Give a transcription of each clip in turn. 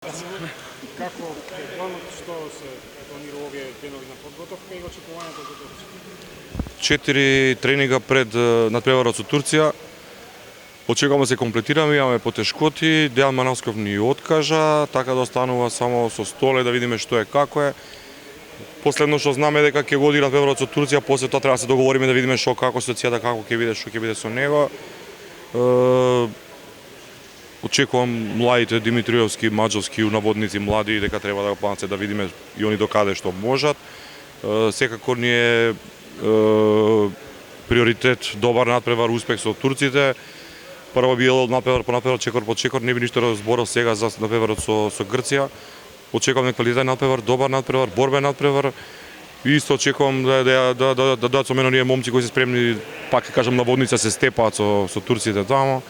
Како е планот, што се планира овие денови на подготовка и очекувањето за тоа? 4 тренинга пред надпреварот со Турција. Очекуваме се комплетираме, имаме потешкоти, Дејан Манавсков ни откажа, така да останува само со Столе да видиме што е како е. Последно што знаме дека ќе го оди надпреварот со Турција, после тоа треба да се договориме да видиме што како ситуацијата како ќе биде, што ќе биде со него. Очекувам младите Димитриевски, Маџовски, наводници млади дека треба да го планце да видиме и они докаде што можат. Секако ни е приоритет добар надпревар, успех со турците. Прво било надпревар по надпревар, чекор по чекор, не би ништо разборал сега за надпреварот со Грција. Очекувам квалитетен надпревар, добар надпревар, борбен надпревар. И исто очекувам да дадат со мене ние момци кои се спремни, пак ќе кажам, наводница се степаат со турците таму.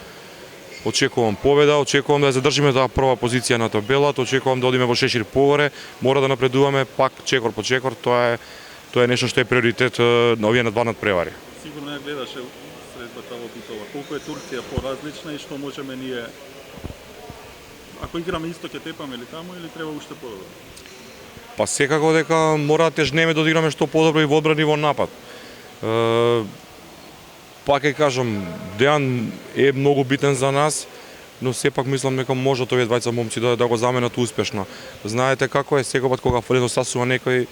Очекувам победа, очекувам да задржиме таа прва позиција на табелата, очекувам да одиме во шешир погоре, мора да напредуваме пак чекор по чекор, тоа е нешто што е приоритет на овие два надпревари. Сигурно ја гледаше средбата во Битола. Колку е Турција поразлична и што можеме ние, ако играме исто ќе тепаме ли таму или треба уште подобро? Па секако дека мора да тежнеме да одиграме што подобро и во одбрана и во напад. Пак ќе кажам, Дејан е многу битен за нас, но сепак мислам дека можат овие двајца момци да го заменат успешно. Знаете како е секој пат кога фалено сасува некој,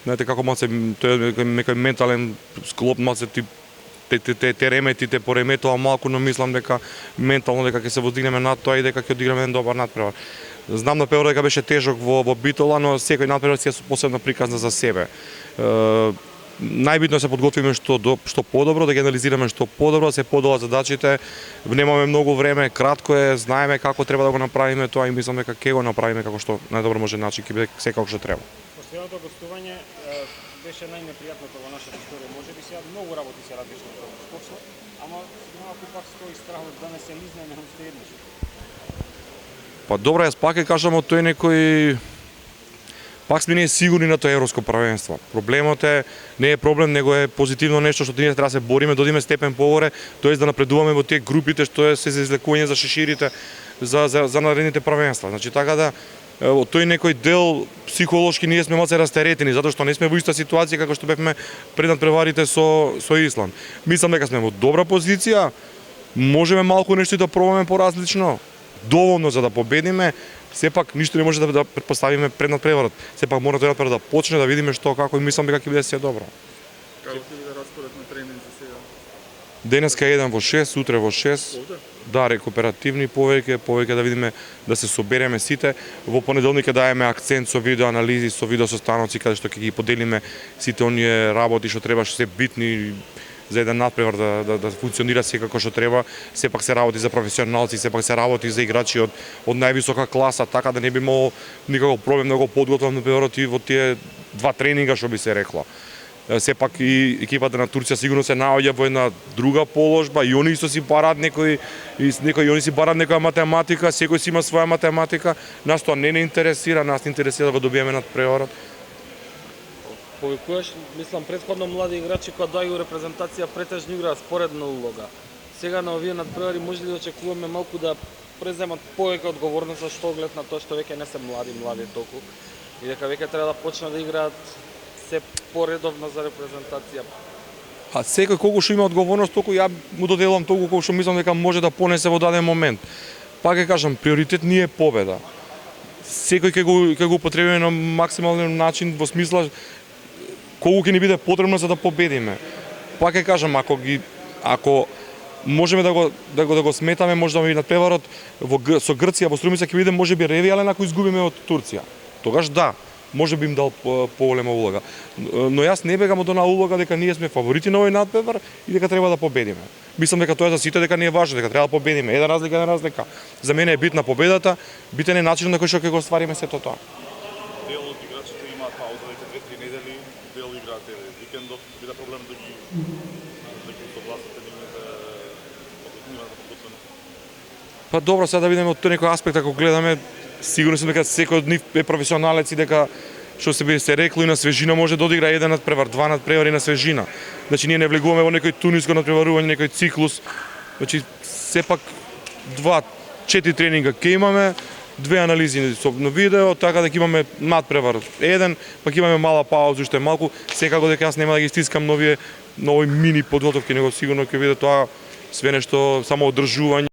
знаете како малце тој е некој ментален склоп, малце те ремети, те пореметува малку, но мислам дека ментално дека ќе се воздигнеме над тоа и дека ќе одиграме еден добар надпревар. Знам напревар дека беше тежок во Битола, но секој надпревар си е посебна приказна за себе. Најбитно е да се подготвиме што подобро, да ги анализираме што подобро, да се подолат задачите. Немаме многу време, кратко е, знаеме како треба да го направиме тоа и мислам дека ќе го направиме како што најдобро може начин, ќе биде секако што треба. Последното гостување беше најнепријатното во нашата историја. Можеби сега многу работи се различно од тоа почна, ама малку пак стои страхот да не се лизнеме уште еднаш. Па добро, јас пак ќе кажам од тој некој. Пак сме ние сигурни на тоа европско првенство. Проблемот не е проблем, него е позитивно нешто што ние треба да се бориме, да одиме степен погоре, тоест да напредуваме во тие групите што се за излекување за шеширите за наредните првенства. Значи така да од тој некој дел психолошки ние сме малце растеретени затоа што не сме во иста ситуација како што бевме пред надпреварите со Исланд. Мислам дека сме во добра позиција, можеме малку нешто да пробаме поразлично, доволно за да победиме. Сепак ништо не може да претпоставиме пред надпреварот. Сепак мора тој надпревар да почне, да видиме што како и мислам дека ќе биде се добро. Како ќе биде распоред на тренинг за сега? Денеска е 1 во 6, сутре во 6. Овде? Да, рекуперативни повеќе да видиме да се собереме сите. Во понеделник ќе даеме акцент со видеоанализи, со видеосостаноци каде што ќе ги поделиме сите оние работи што треба, што се битни за еден надпревар да функционира секако што треба. Сепак се работи за професионалци, сепак се работи за играчи од највисока класа, така да не би имало никаков проблем да го подготвам надпреварот и во тие два тренинга што би се рекло. Сепак и екипата на Турција сигурно се наоѓа во една друга положба и они исто си бараат они си бараат некоја математика, секој си има своја математика. Нас тоа не интересира, нас не интересира да го добиеме надпреварот. Повикуваш, мислам, претходно млади играчи кои доаѓаат репрезентација претежно играат споредна улога. Сега на овие надпревари може ли да очекуваме малку да преземат повеќе одговорност за што оглед на тоа што веќе не се млади толку и дека веќе треба да почнат да играат се поредовно за репрезентација? А секој колку што има одговорност, толку ја му доделувам толку колку што мислам дека може да понесе во даден момент. Пак ќе кажам, приоритет ни е победа. Секој ќе го употребиме на максимален начин во смисла колку ќе ни биде потребно за да победиме. Пак ќе кажам, ако можеме да го сметаме, може да би надпреварот со Грција во Струмица ќе биде можеби ревијален ако изгубиме од Турција. Тогаш да, може би им дал поголема улога. Но јас не бегам од онаа улога дека ние сме фаворити на овој надпревар и дека треба да победиме. Мислам дека тоа е за сите, дека не е важно, дека треба да победиме. Една разлика. За мене е битна победата, битен е начинот на кој што ќе го оствариме сето тоа. Дел од играчите имаат пауза веќе 2-3 недели, дел играат викендов, биде проблем да ги согласите нивните подготвени. Па добро, сега да видиме од тој некој аспект, ако гледаме, сигурно сум дека секој од нив е професионалец и дека што се рекло и на свежина може да одигра еден надпревар, два надпревари на свежина. Значи ние не влегуваме во некој туниско надпреварување, некој циклус. Значи сепак 2-4 тренинга ќе имаме, две анализи со видео, така дека имаме надпревар еден, пак имаме мала пауза уште малку, секако дека јас нема да ги стискам нови мини подготовки, него сигурно ќе биде тоа све нешто само одржување.